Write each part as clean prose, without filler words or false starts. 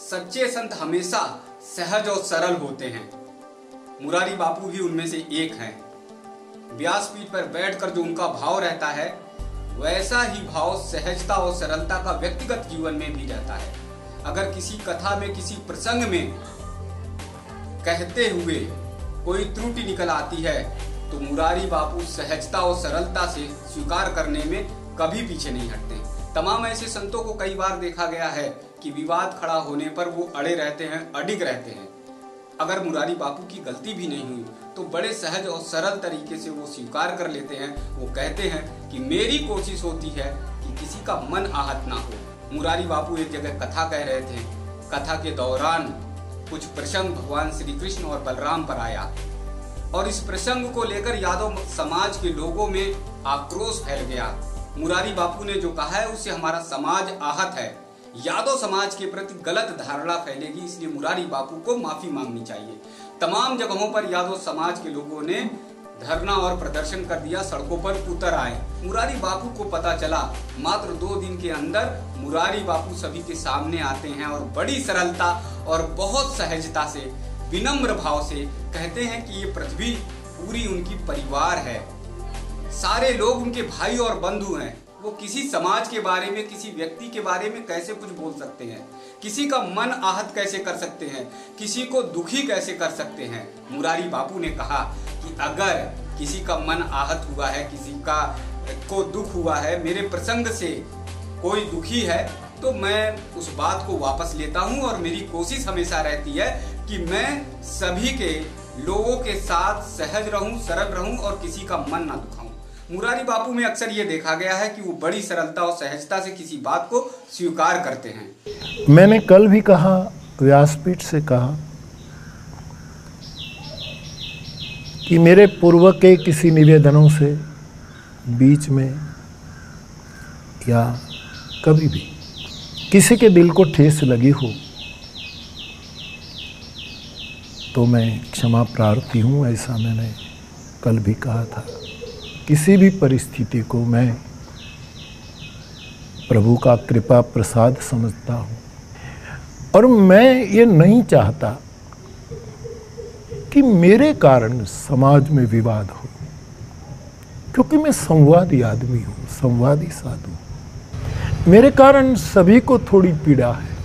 सच्चे संत हमेशा सहज और सरल होते हैं। मुरारी बापू भी उनमें से एक हैं। व्यासपीठ पर बैठकर जो उनका भाव रहता है, वैसा ही भाव सहजता और सरलता का व्यक्तिगत जीवन में भी रहता है। अगर किसी कथा में, किसी प्रसंग में कहते हुए कोई त्रुटि निकल आती है, तो मुरारी बापू सहजता और सरलता से स्वीकार करने में कभी पीछे नहीं हटते। तमाम ऐसे संतों को कई बार देखा गया है कि विवाद खड़ा होने पर वो अड़े रहते हैं, अडिग रहते हैं। अगर मुरारी बापू की गलती भी नहीं हुई तो बड़े सहज और सरल तरीके से वो स्वीकार कर लेते हैं। वो कहते हैं कि मेरी कोशिश होती है कि किसी का मन आहत ना हो। मुरारी बापू एक जगह कथा कह रहे थे। कथा के दौरान कुछ प्रसंग भगवान श्री कृष्ण और बलराम पर आया और इस प्रसंग को लेकर यादव समाज के लोगों में आक्रोश फैल गया। मुरारी बापू ने जो कहा है उससे हमारा समाज आहत है, यादव समाज के प्रति गलत धारणा फैलेगी, इसलिए मुरारी बापू को माफी मांगनी चाहिए। तमाम जगहों पर यादव समाज के लोगों ने धरना और प्रदर्शन कर दिया, सड़कों पर उतर आए। मुरारी बापू को पता चला, मात्र 2 दिन के अंदर मुरारी बापू सभी के सामने आते हैं और बड़ी सरलता और बहुत सहजता से, विनम्र भाव से कहते हैं कि ये पृथ्वी पूरी उनकी परिवार है, सारे लोग उनके भाई और बंधु हैं। वो किसी समाज के बारे में, किसी व्यक्ति के बारे में कैसे कुछ बोल सकते हैं, किसी का मन आहत कैसे कर सकते हैं, किसी को दुखी कैसे कर सकते हैं। मुरारी बापू ने कहा कि अगर किसी का मन आहत हुआ है, किसी का को दुख हुआ है, मेरे प्रसंग से कोई दुखी है, तो मैं उस बात को वापस लेता हूं और मेरी कोशिश हमेशा रहती है कि मैं सभी के लोगों के साथ सहज रहूं, सरल रहूं और किसी का मन ना दुखाऊं। मुरारी बापू में अक्सर ये देखा गया है कि वो बड़ी सरलता और सहजता से किसी बात को स्वीकार करते हैं। मैंने कल भी कहा, व्यासपीठ से कहा कि मेरे पूर्व के किसी निवेदनों से बीच में या कभी भी किसी के दिल को ठेस लगी हो तो मैं क्षमा प्रार्थी हूँ। ऐसा मैंने कल भी कहा था। किसी भी परिस्थिति को मैं प्रभु का कृपा प्रसाद समझता हूँ और मैं ये नहीं चाहता कि मेरे कारण समाज में विवाद हो, क्योंकि मैं संवादी आदमी हूँ, संवादी साधु। मेरे कारण सभी को थोड़ी पीड़ा है,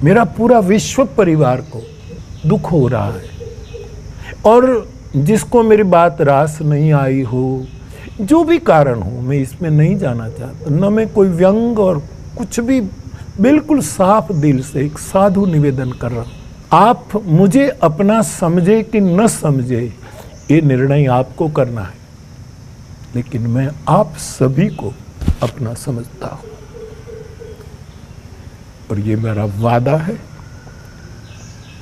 मेरा पूरा विश्व परिवार को दुख हो रहा है और जिसको मेरी बात रास नहीं आई हो, जो भी कारण हो, मैं इसमें नहीं जाना चाहता। न मैं कोई व्यंग और कुछ भी, बिल्कुल साफ दिल से एक साधु निवेदन कर रहा हूँ। आप मुझे अपना समझे कि न समझे, ये निर्णय आपको करना है, लेकिन मैं आप सभी को अपना समझता हूँ और ये मेरा वादा है,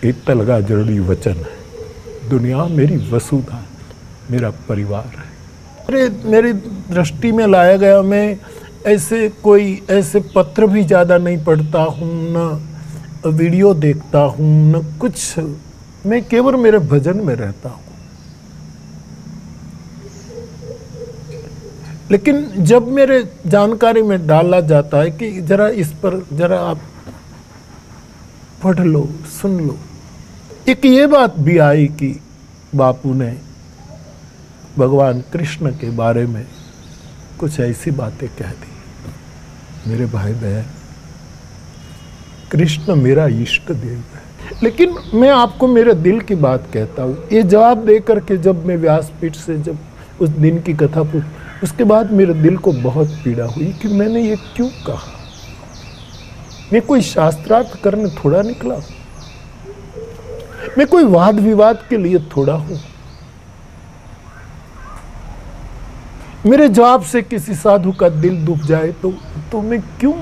एक तलगा जरूरी वचन है। दुनिया मेरी वसुधा, मेरा परिवार है। मेरी दृष्टि में लाया गया, मैं ऐसे पत्र भी ज़्यादा नहीं पढ़ता हूँ, न वीडियो देखता हूँ, न कुछ। मैं केवल मेरे भजन में रहता हूँ। लेकिन जब मेरे जानकारी में डाला जाता है कि जरा इस पर जरा आप पढ़ लो, सुन लो। एक ये बात भी आई कि बापू ने भगवान कृष्ण के बारे में कुछ ऐसी बातें कह दी। मेरे भाई बहन, कृष्ण मेरा इष्ट देव है, लेकिन मैं आपको मेरे दिल की बात कहता हूँ। ये जवाब दे करके जब मैं व्यासपीठ से जब उस दिन की कथा पूछ, उसके बाद मेरे दिल को बहुत पीड़ा हुई कि मैंने ये क्यों कहा। मैं कोई शास्त्रार्थ करने थोड़ा निकला, मैं कोई वाद विवाद के लिए थोड़ा हूं। मेरे जवाब से किसी साधु का दिल दुख जाए तो मैं क्यों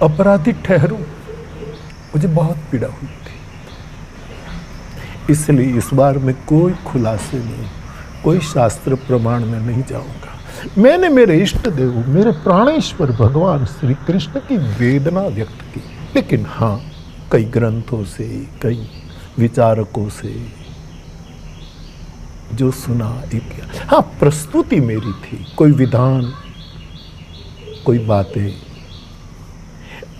अपराधी ठहरूं। मुझे बहुत पीड़ा हुई थी, इसलिए इस बार मैं कोई खुलासे नहीं, कोई शास्त्र प्रमाण में नहीं जाऊंगा। मैंने मेरे इष्ट देव, मेरे प्राणेश्वर भगवान श्री कृष्ण की वेदना व्यक्त की, लेकिन हाँ, कई ग्रंथों से, कई विचारकों से जो सुना, एक हाँ प्रस्तुति मेरी थी, कोई विधान, कोई बातें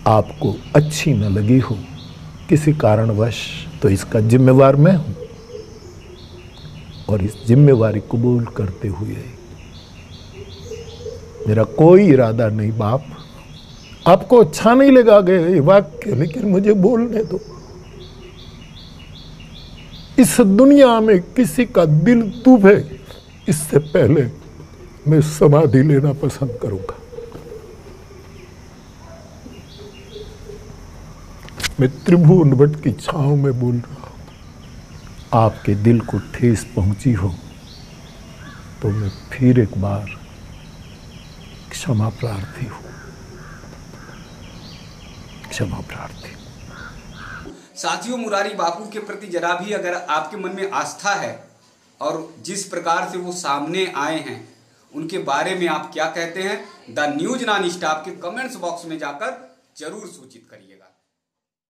आपको अच्छी न लगी हो, किसी कारणवश, तो इसका जिम्मेवार मैं हूं। और इस जिम्मेवारी कबूल करते हुए मेरा कोई इरादा नहीं बाप, आपको अच्छा नहीं लगा ये वाक्य, लेकिन मुझे बोलने दो। इस दुनिया में किसी का दिल दुभे इससे पहले मैं समाधि लेना पसंद करूंगा। मैं त्रिभुवन वट की छांव में बोल रहा हूं। आपके दिल को ठेस पहुंची हो तो मैं फिर एक बार क्षमा प्रार्थी हूं, क्षमा प्रार्थी। साथियों, मुरारी बापू के प्रति जरा भी अगर आपके मन में आस्था है और जिस प्रकार से वो सामने आए हैं उनके बारे में आप क्या कहते हैं, द न्यूज नॉन स्टॉप के कमेंट्स बॉक्स में जाकर जरूर सूचित करिएगा।